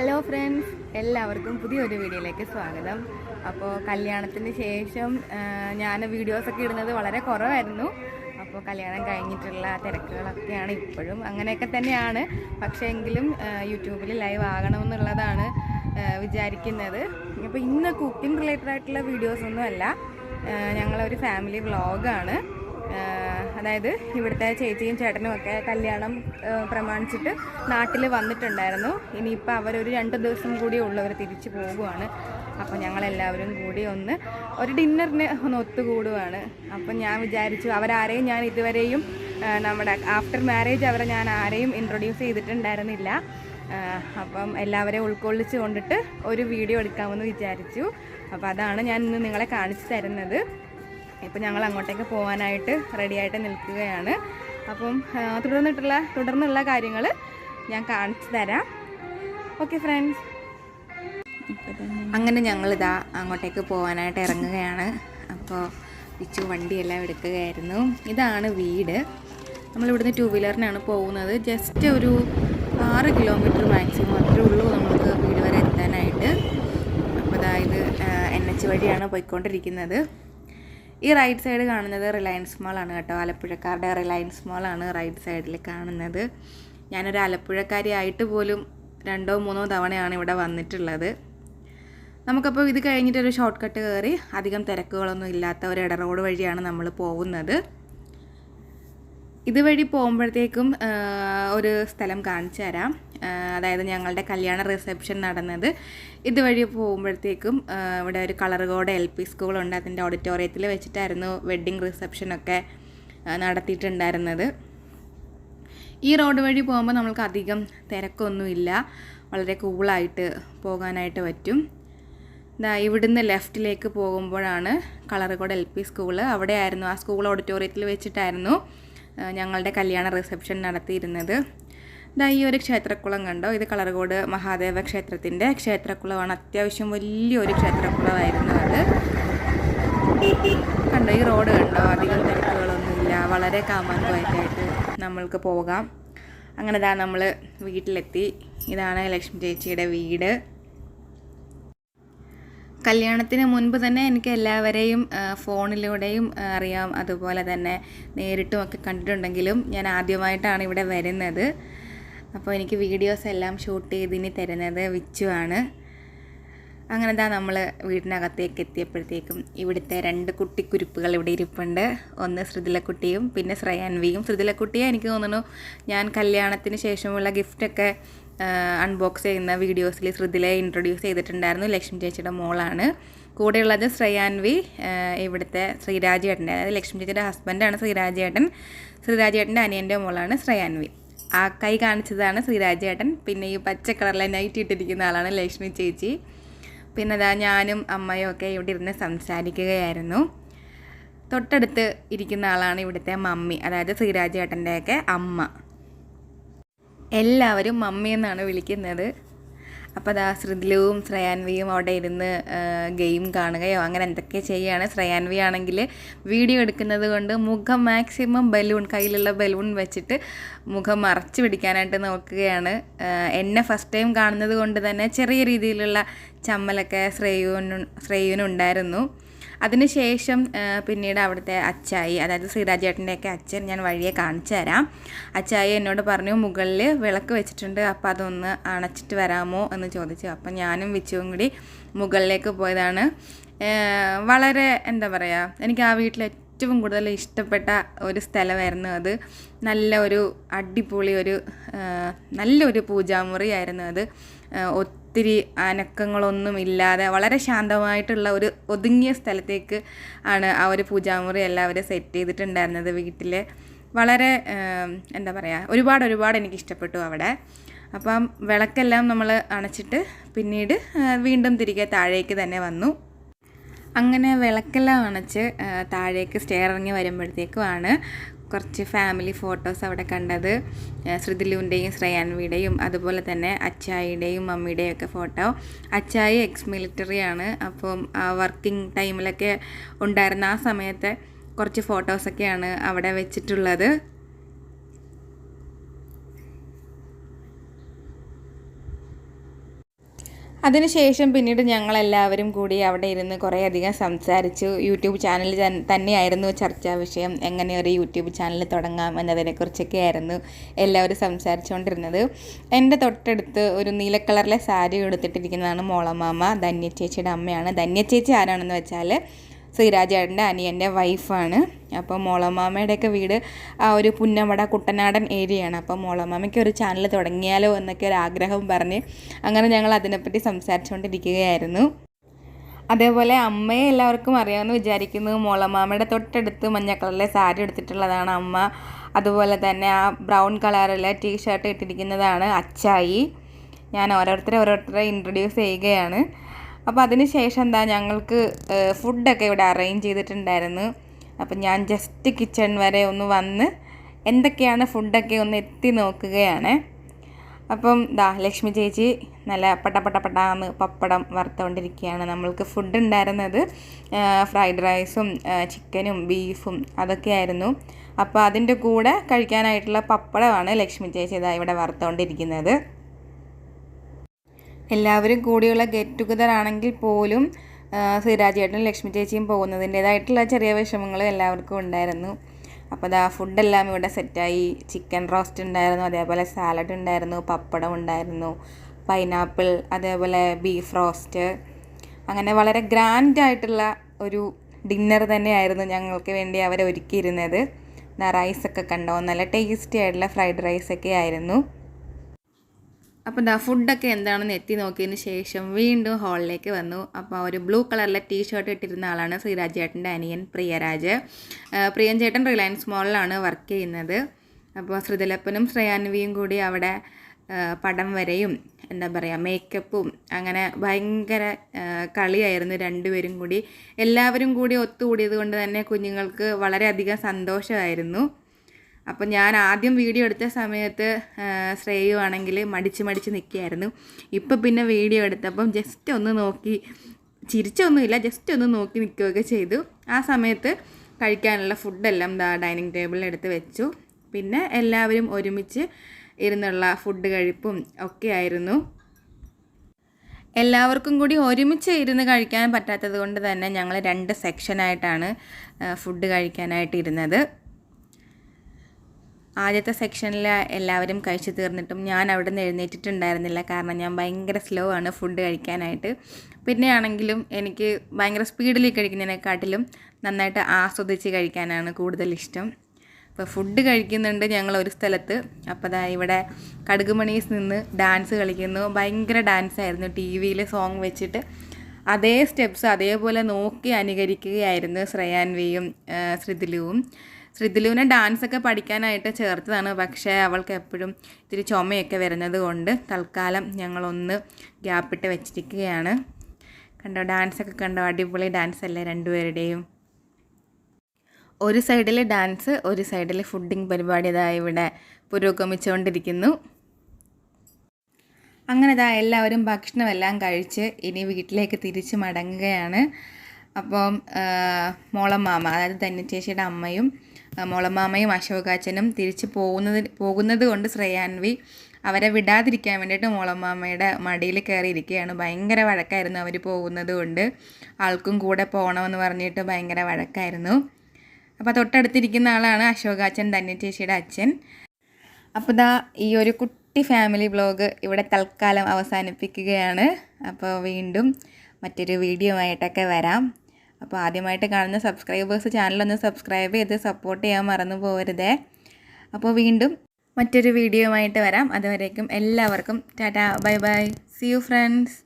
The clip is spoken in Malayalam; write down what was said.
ഹലോ ഫ്രണ്ട്സ്, എല്ലാവർക്കും പുതിയൊരു വീഡിയോയിലേക്ക് സ്വാഗതം. അപ്പോൾ കല്യാണത്തിന് ശേഷം ഞാൻ വീഡിയോസൊക്കെ ഇടുന്നത് വളരെ കുറവായിരുന്നു. അപ്പോൾ കല്യാണം കഴിഞ്ഞിട്ടുള്ള തിരക്കുകളൊക്കെയാണ് ഇപ്പോഴും, അങ്ങനെയൊക്കെ തന്നെയാണ്. പക്ഷേ എങ്കിലും യൂട്യൂബിൽ ലൈവ് ആകണമെന്നുള്ളതാണ് വിചാരിക്കുന്നത്. അപ്പോൾ ഇന്ന് കുക്കിംഗ് റിലേറ്റഡ് ആയിട്ടുള്ള വീഡിയോസൊന്നും അല്ല, ഞങ്ങളൊരു ഫാമിലി വ്ളോഗാണ്. അതായത് ഇവിടുത്തെ ചേച്ചിയും ചേട്ടനും ഒക്കെ കല്യാണം പ്രമാണിച്ചിട്ട് നാട്ടിൽ വന്നിട്ടുണ്ടായിരുന്നു. ഇനിയിപ്പോൾ അവരൊരു 2 ദിവസം കൂടി ഉള്ളവർ തിരിച്ചു പോകുവാണ്. അപ്പോൾ ഞങ്ങളെല്ലാവരും കൂടി ഒരു ഡിന്നറിന് ഒത്തുകൂടുവാണ്. അപ്പം ഞാൻ വിചാരിച്ചു, അവരാരെയും ഞാൻ ഇതുവരെയും നമ്മുടെ ആഫ്റ്റർ മാരേജ് അവരെ ഞാൻ ആരെയും ഇൻട്രൊഡ്യൂസ് ചെയ്തിട്ടുണ്ടായിരുന്നില്ല. അപ്പം എല്ലാവരെയും ഉൾക്കൊള്ളിച്ച് കൊണ്ടിട്ട് ഒരു വീഡിയോ എടുക്കാമെന്ന് വിചാരിച്ചു. അപ്പോൾ അതാണ് ഞാൻ ഇന്ന് നിങ്ങളെ കാണിച്ചു തരുന്നത്. ഇപ്പം ഞങ്ങൾ അങ്ങോട്ടേക്ക് പോകാനായിട്ട് റെഡിയായിട്ട് നിൽക്കുകയാണ്. അപ്പം തുടർന്നുള്ള കാര്യങ്ങൾ ഞാൻ കാണിച്ചു തരാം. ഓക്കെ ഫ്രണ്ട്സ്, അങ്ങനെ ഞങ്ങളിതാ അങ്ങോട്ടേക്ക് പോകാനായിട്ട് ഇറങ്ങുകയാണ്. അപ്പോൾ പിച്ചു വണ്ടിയെല്ലാം എടുക്കുകയായിരുന്നു. ഇതാണ് വീട്. നമ്മളിവിടുന്ന് 2 വീലറിനാണ് പോകുന്നത്. ജസ്റ്റ് ഒരു 6 കിലോമീറ്റർ മാക്സിമം അത്രേ ഉള്ളൂ നമുക്ക് വീട് വരെ എത്താനായിട്ട്. അപ്പോൾ അതായത് NH വഴിയാണ് പോയിക്കൊണ്ടിരിക്കുന്നത്. ഈ റൈറ്റ് സൈഡ് കാണുന്നത് റിലയൻസ് മാളാണ് കേട്ടോ. ആലപ്പുഴക്കാരുടെ റിലയൻസ് മാളാണ് റൈറ്റ് സൈഡിൽ കാണുന്നത്. ഞാനൊരു ആലപ്പുഴക്കാരി ആയിട്ട് പോലും 2 or 3 തവണയാണ് ഇവിടെ വന്നിട്ടുള്ളത്. നമുക്കപ്പോൾ ഇത് കഴിഞ്ഞിട്ടൊരു ഷോർട്ട് കട്ട് കയറി അധികം തിരക്കുകളൊന്നും ഇല്ലാത്ത ഒരു ഇട റോഡ് വഴിയാണ് നമ്മൾ പോകുന്നത്. ഇതുവഴി പോകുമ്പോഴത്തേക്കും ഒരു സ്ഥലം കാണിച്ചു തരാം. അതായത് ഞങ്ങളുടെ കല്യാണ റിസപ്ഷൻ നടന്നത് ഇതുവഴി പോകുമ്പോഴത്തേക്കും ഇവിടെ ഒരു കളർകോട് LP സ്കൂളുണ്ട്. അതിൻ്റെ ഓഡിറ്റോറിയത്തിൽ വെച്ചിട്ടായിരുന്നു വെഡ്ഡിങ് റിസപ്ഷനൊക്കെ നടത്തിയിട്ടുണ്ടായിരുന്നത്. ഈ റോഡ് വഴി പോകുമ്പോൾ നമ്മൾക്ക് അധികം തിരക്കൊന്നുമില്ല, വളരെ കൂളായിട്ട് പോകാനായിട്ട് പറ്റും. ഇവിടുന്ന് ലെഫ്റ്റിലേക്ക് പോകുമ്പോഴാണ് കളർകോട് LP സ്കൂള്. അവിടെയായിരുന്നു, ആ സ്കൂൾ ഓഡിറ്റോറിയത്തിൽ വെച്ചിട്ടായിരുന്നു ഞങ്ങളുടെ കല്യാണ റിസപ്ഷൻ നടത്തിയിരുന്നത്. ഈ ഒരു ക്ഷേത്രക്കുളം കണ്ടോ, ഇത് കളർകോട് മഹാദേവ ക്ഷേത്രത്തിൻ്റെ ക്ഷേത്രക്കുളമാണ്. അത്യാവശ്യം വലിയൊരു ക്ഷേത്രക്കുളമായിരുന്നു അത്. കണ്ടോ, ഈ റോഡ് കണ്ടോ, അധികം തിരക്കുകളൊന്നുമില്ല, വളരെ കാമാൻകോയായിട്ട് നമ്മൾക്ക് പോകാം. അങ്ങനെ നമ്മൾ വീട്ടിലെത്തി. ഇതാണ് ലക്ഷ്മി ചേച്ചിയുടെ വീട്. കല്യാണത്തിന് മുൻപ് തന്നെ എനിക്ക് എല്ലാവരെയും ഫോണിലൂടെയും അറിയാം, അതുപോലെ തന്നെ നേരിട്ടുമൊക്കെ കണ്ടിട്ടുണ്ടെങ്കിലും ഞാൻ ആദ്യമായിട്ടാണ് ഇവിടെ വരുന്നത്. അപ്പോൾ എനിക്ക് വീഡിയോസ് എല്ലാം ഷൂട്ട് ചെയ്തിന് തരുന്നത് വിച്ചുവാണ്. അങ്ങനെ നമ്മൾ വീടിനകത്തേക്ക് എത്തിയപ്പോഴത്തേക്കും ഇവിടുത്തെ 2 കുട്ടിക്കുരുപ്പുകൾ ഇവിടെ ഇരിപ്പുണ്ട്. ഒന്ന് ശ്രുതിലക്കുട്ടിയും പിന്നെ ശ്രയാൻവിയും. ശ്രുതിലക്കുട്ടിയെ എനിക്ക് തോന്നുന്നു ഞാൻ കല്യാണത്തിന് ശേഷമുള്ള ഗിഫ്റ്റൊക്കെ അൺബോക്സ് ചെയ്യുന്ന വീഡിയോസിൽ ശ്രുതിലെ ഇൻട്രൊഡ്യൂസ് ചെയ്തിട്ടുണ്ടായിരുന്നു. ലക്ഷ്മി ചേച്ചിയുടെ മോളാണ്. കൂടെയുള്ളത് ശ്രയാൻവി, ഇവിടുത്തെ ശ്രീരാജേട്ടൻ്റെ, അതായത് ലക്ഷ്മി ചേച്ചിയുടെ ഹസ്ബൻഡാണ് ശ്രീരാജേട്ടൻ. ശ്രീരാജേട്ടൻ്റെ അനിയൻ്റെ മോളാണ് ശ്രയാൻവി. ആ കൈ കാണിച്ചതാണ് ശ്രീരാജേട്ടൻ. പിന്നെ ഈ പച്ച കളറിലെ നൈറ്റ് ഇട്ടിരിക്കുന്ന ആളാണ് ലക്ഷ്മി ചേച്ചി. പിന്നെ ഞാനും അമ്മയും ഒക്കെ ഇവിടെ ഇരുന്ന് സംസാരിക്കുകയായിരുന്നു. തൊട്ടടുത്ത് ഇരിക്കുന്ന ആളാണ് ഇവിടുത്തെ മമ്മി, അതായത് ശ്രീരാജേട്ടൻ്റെയൊക്കെ അമ്മ. എല്ലാവരും മമ്മി എന്നാണ് വിളിക്കുന്നത്. അപ്പോൾ ശ്രുതിലുവും ശ്രയാൻവിയും അവിടെ ഇരുന്ന് ഗെയിം കാണുകയോ അങ്ങനെ എന്തൊക്കെ ചെയ്യുകയാണ്. ശ്രയാൻവി ആണെങ്കിൽ വീഡിയോ എടുക്കുന്നത് കൊണ്ട് മുഖം മാക്സിമം കയ്യിലുള്ള ബലൂൺ വെച്ചിട്ട് മുഖം മറച്ചു പിടിക്കാനായിട്ട് നോക്കുകയാണ്. എന്നെ ഫസ്റ്റ് ടൈം കാണുന്നത് കൊണ്ട് തന്നെ ചെറിയ രീതിയിലുള്ള ചമ്മലൊക്കെ ശ്രേയുനുണ്ടായിരുന്നു. അതിനുശേഷം പിന്നീട് അവിടുത്തെ അച്ചായി, അതായത് ശ്രീരാജേട്ടൻ്റെയൊക്കെ അച്ഛൻ, ഞാൻ വഴിയെ കാണിച്ചു തരാം. അച്ചായി എന്നോട് പറഞ്ഞു മുകളിൽ വിളക്ക് വെച്ചിട്ടുണ്ട്, അപ്പോൾ അതൊന്ന് അണച്ചിട്ട് വരാമോ എന്ന് ചോദിച്ചു. അപ്പം ഞാനും വിച്ചുവും കൂടി മുകളിലേക്ക് പോയതാണ്. വളരെ എന്താ പറയുക, എനിക്ക് ആ വീട്ടിൽ ഏറ്റവും കൂടുതൽ ഇഷ്ടപ്പെട്ട ഒരു സ്ഥലമായിരുന്നു അത്. അടിപൊളി നല്ലൊരു പൂജാമുറിയായിരുന്നു അത്. ഒത്തിരി അനക്കങ്ങളൊന്നുമില്ലാതെ വളരെ ശാന്തമായിട്ടുള്ള ഒരു ഒതുങ്ങിയ സ്ഥലത്തേക്ക് ആണ് ആ ഒരു പൂജാമുറി എല്ലാവരും സെറ്റ് ചെയ്തിട്ടുണ്ടായിരുന്നത് വീട്ടിൽ. വളരെ എന്താ പറയുക, ഒരുപാട് എനിക്ക് ഇഷ്ടപ്പെട്ടു അവിടെ. അപ്പം വിളക്കെല്ലാം നമ്മൾ അണച്ചിട്ട് പിന്നീട് വീണ്ടും തിരികെ താഴേക്ക് തന്നെ വന്നു. അങ്ങനെ വിളക്കെല്ലാം അണച്ച് താഴേക്ക് സ്റ്റെയർ ഇറങ്ങി വരുമ്പോഴത്തേക്കുമാണ് കുറച്ച് ഫാമിലി ഫോട്ടോസ് അവിടെ കണ്ടത്. ശ്രുതിലുവിൻ്റെയും ശ്രയാൻവിയുടെയും അതുപോലെ തന്നെ അച്ചായിയുടെയും മമ്മിയുടെയും ഒക്കെ ഫോട്ടോ. അച്ചായി എക്സ് മിലിറ്ററി ആണ്. അപ്പം വർക്കിംഗ് ടൈമിലൊക്കെ ഉണ്ടായിരുന്ന ആ സമയത്തെ കുറച്ച് ഫോട്ടോസൊക്കെയാണ് അവിടെ വെച്ചിട്ടുള്ളത്. അതിനുശേഷം പിന്നീട് ഞങ്ങളെല്ലാവരും കൂടി അവിടെ ഇരുന്ന് കുറേയധികം സംസാരിച്ചു. യൂട്യൂബ് ചാനൽ തന്നെയായിരുന്നു ചർച്ചാ വിഷയം. എങ്ങനെ ഒരു യൂട്യൂബ് ചാനൽ തുടങ്ങാം എന്നതിനെക്കുറിച്ചൊക്കെ ആയിരുന്നു എല്ലാവരും സംസാരിച്ചുകൊണ്ടിരുന്നത്. എൻ്റെ തൊട്ടടുത്ത് ഒരു നീല കളറിലെ സാരി എടുത്തിട്ടിരിക്കുന്നതാണ് മോളമാമ, ധന്യ ചേച്ചിയുടെ അമ്മയാണ്. ധന്യ ചേച്ചി ആരാണെന്ന് വെച്ചാൽ ശ്രീരാജേട്ടൻ്റെ അനിയൻ്റെ വൈഫാണ്. അപ്പോൾ മോളമാമയുടെയൊക്കെ വീട് ആ ഒരു പുന്നമട കുട്ടനാടൻ ഏരിയയാണ്. അപ്പോൾ മോളമാമയ്ക്ക് ഒരു ചാനൽ തുടങ്ങിയാലോ എന്നൊക്കെ ഒരു ആഗ്രഹം പറഞ്ഞ് അങ്ങനെ ഞങ്ങൾ അതിനെപ്പറ്റി സംസാരിച്ചുകൊണ്ടിരിക്കുകയായിരുന്നു. അതേപോലെ അമ്മയെ എല്ലാവർക്കും അറിയാമെന്ന് വിചാരിക്കുന്നു. മോളമാമയുടെ തൊട്ടടുത്ത് മഞ്ഞ കളറിലെ സാരി എടുത്തിട്ടുള്ളതാണ് അമ്മ. അതുപോലെ തന്നെ ആ ബ്രൗൺ കളറിലെ ടീഷർട്ട് ഇട്ടിരിക്കുന്നതാണ് അച്ചായി. ഞാൻ ഓരോരുത്തരെ ഇൻട്രൊഡ്യൂസ് ചെയ്യുകയാണ്. അപ്പോൾ അതിന് ശേഷം ഞങ്ങൾക്ക് ഫുഡൊക്കെ ഇവിടെ അറേഞ്ച് ചെയ്തിട്ടുണ്ടായിരുന്നു. അപ്പം ഞാൻ ജസ്റ്റ് കിച്ചൺ വരെ ഒന്ന് വന്ന് എന്തൊക്കെയാണ് ഫുഡൊക്കെ ഒന്ന് എത്തി നോക്കുകയാണ്. അപ്പം ലക്ഷ്മി ചേച്ചി നല്ല പട്ടാന്ന് പപ്പടം വറുത്തുകൊണ്ടിരിക്കുകയാണ്. നമ്മൾക്ക് ഫുഡ് ഉണ്ടായിരുന്നത് ഫ്രൈഡ് റൈസും ചിക്കനും ബീഫും അതൊക്കെയായിരുന്നു. അപ്പോൾ അതിൻ്റെ കൂടെ കഴിക്കാനായിട്ടുള്ള പപ്പടമാണ് ലക്ഷ്മി ചേച്ചി ഇവിടെ വറുത്തുകൊണ്ടിരിക്കുന്നത്. എല്ലാവരും കൂടിയുള്ള ഗെറ്റ് ടുഗദർ ആണെങ്കിൽ പോലും ശ്രീരാജേട്ടനും ലക്ഷ്മി ചേച്ചിയും പോകുന്നതിൻ്റേതായിട്ടുള്ള ചെറിയ വിഷമങ്ങൾ എല്ലാവർക്കും ഉണ്ടായിരുന്നു. അപ്പോൾ ഫുഡെല്ലാം ഇവിടെ സെറ്റായി. ചിക്കൻ റോസ്റ്റ് ഉണ്ടായിരുന്നു, അതേപോലെ സാലഡ് ഉണ്ടായിരുന്നു, പപ്പടം ഉണ്ടായിരുന്നു, പൈനാപ്പിൾ, അതേപോലെ ബീഫ് റോസ്റ്റ്. അങ്ങനെ വളരെ ഗ്രാൻഡായിട്ടുള്ള ഒരു ഡിന്നർ തന്നെയായിരുന്നു ഞങ്ങൾക്ക് വേണ്ടി അവർ ഒരുക്കിയിരുന്നത്. റൈസൊക്കെ കണ്ടോ, നല്ല ടേസ്റ്റി ആയിട്ടുള്ള ഫ്രൈഡ് റൈസൊക്കെ ആയിരുന്നു. അപ്പോൾ ഫുഡൊക്കെ എന്താണെന്ന് എത്തി നോക്കിയതിന് ശേഷം വീണ്ടും ഹാളിലേക്ക് വന്നു. അപ്പോൾ ഒരു ബ്ലൂ കളറിലെ ടീഷർട്ട് ഇട്ടിരുന്ന ആളാണ് ശ്രീരാജേട്ടൻ്റെ അനിയൻ പ്രിയരാജ്. പ്രിയൻ ചേട്ടൻ റിലയൻസ് മോളിലാണ് വർക്ക് ചെയ്യുന്നത്. അപ്പോൾ ശ്രുതിലപ്പനും ശ്രേയാൻവിയും കൂടി അവിടെ പടം വരെയും മേക്കപ്പും അങ്ങനെ ഭയങ്കര കളിയായിരുന്നു രണ്ടുപേരും കൂടി. എല്ലാവരും കൂടി ഒത്തുകൂടിയത് കൊണ്ട് തന്നെ കുഞ്ഞുങ്ങൾക്ക് വളരെയധികം സന്തോഷമായിരുന്നു. അപ്പോൾ ഞാൻ ആദ്യം വീഡിയോ എടുത്ത സമയത്ത് ശ്രേയു ആണെങ്കിൽ മടിച്ച് നിൽക്കുകയായിരുന്നു. ഇപ്പോൾ പിന്നെ വീഡിയോ എടുത്തപ്പം ജസ്റ്റ് ഒന്ന് നോക്കി, ചിരിച്ചൊന്നുമില്ല, ജസ്റ്റ് ഒന്ന് നോക്കി നിൽക്കുകയൊക്കെ ചെയ്തു. ആ സമയത്ത് കഴിക്കാനുള്ള ഫുഡെല്ലാം ഡൈനിങ് ടേബിളിൽ എടുത്ത് വെച്ചു. പിന്നെ എല്ലാവരും ഒരുമിച്ച് ഇരുന്നുള്ള ഫുഡ് കഴിപ്പും ഒക്കെ ആയിരുന്നു. എല്ലാവർക്കും കൂടി ഒരുമിച്ച് ഇരുന്ന് കഴിക്കാൻ പറ്റാത്തത് കൊണ്ട് തന്നെ ഞങ്ങൾ 2 സെക്ഷനായിട്ടാണ് ഫുഡ് കഴിക്കാനായിട്ട് ഇരുന്നത്. ആദ്യത്തെ സെക്ഷനിൽ എല്ലാവരും കഴിച്ചു തീർന്നിട്ടും ഞാൻ അവിടെ നിന്ന് എഴുന്നേറ്റിട്ടുണ്ടായിരുന്നില്ല. കാരണം ഞാൻ ഭയങ്കര സ്ലോ ആണ് ഫുഡ് കഴിക്കാനായിട്ട്. പിന്നെയാണെങ്കിലും എനിക്ക് ഭയങ്കര സ്പീഡിൽ കഴിക്കുന്നതിനെക്കാട്ടിലും നന്നായിട്ട് ആസ്വദിച്ച് കഴിക്കാനാണ് കൂടുതലിഷ്ടം. അപ്പോൾ ഫുഡ് കഴിക്കുന്നുണ്ട് ഞങ്ങൾ ഒരു സ്ഥലത്ത്. അപ്പോൾ ഇവിടെ കടുകുമണീസ് നിന്ന് ഡാൻസ് കളിക്കുന്നു. ഭയങ്കര ഡാൻസായിരുന്നു. ടി വിയിൽ സോങ് വെച്ചിട്ട് അതേ സ്റ്റെപ്സ് അതേപോലെ നോക്കി അനുകരിക്കുകയായിരുന്നു ശ്രേയാൻവിയും ശ്രുതിലുവിനെ ഡാൻസൊക്കെ പഠിക്കാനായിട്ട് ചേർത്തതാണ്. പക്ഷേ അവൾക്ക് എപ്പോഴും ഇത്തിരി ചുമയൊക്കെ വരുന്നത് കൊണ്ട് തൽക്കാലം ഞങ്ങളൊന്ന് ഗ്യാപ്പിട്ട് വെച്ചിരിക്കുകയാണ്. കണ്ടോ, ഡാൻസൊക്കെ കണ്ടോ, അടിപൊളി ഡാൻസ് അല്ലേ രണ്ടുപേരുടെയും. ഒരു സൈഡിൽ ഡാൻസ്, ഒരു സൈഡിൽ ഫുഡിങ് പരിപാടി ഇവിടെ പുരോഗമിച്ചുകൊണ്ടിരിക്കുന്നു. അങ്ങനെ എല്ലാവരും ഭക്ഷണമെല്ലാം കഴിച്ച് ഇനി വീട്ടിലേക്ക് തിരിച്ച് മടങ്ങുകയാണ്. അപ്പം മോളമാമ, അതായത് ധന്യ ചേച്ചിയുടെ അമ്മയും മോളമാമയും അശോകാച്ചനും തിരിച്ച് പോകുന്നത് കൊണ്ട് ശ്രേയാൻവി അവരെ വിടാതിരിക്കാൻ വേണ്ടിയിട്ട് മോളമാമയുടെ മടിയിൽ കയറിയിരിക്കുകയാണ്. ഭയങ്കര വഴക്കായിരുന്നു അവർ പോകുന്നത് കൊണ്ട്. ആൾക്കും കൂടെ പോകണമെന്ന് പറഞ്ഞിട്ട് ഭയങ്കര വഴക്കായിരുന്നു. അപ്പോൾ തൊട്ടടുത്തിരിക്കുന്ന ആളാണ് അശോകാച്ചൻ, ധന്യ ചേച്ചിയുടെ അച്ഛൻ. അപ്പോൾ ഈ ഒരു കുട്ടി ഫാമിലി വ്ലോഗ് ഇവിടെ തൽക്കാലം അവസാനിപ്പിക്കുകയാണ്. അപ്പോൾ വീണ്ടും മറ്റൊരു വീഡിയോ ആയിട്ടൊക്കെ വരാം. അപ്പോൾ ആദ്യമായിട്ട് കാണുന്ന സബ്സ്ക്രൈബേഴ്സ് ചാനലൊന്ന് സബ്സ്ക്രൈബ് ചെയ്ത് സപ്പോർട്ട് ചെയ്യാൻ മറന്നു പോകരുതേ. അപ്പോൾ വീണ്ടും മറ്റൊരു വീഡിയോ ആയിട്ട് വരാം. അതുവരേക്കും എല്ലാവർക്കും tata, bye bye, see you friends.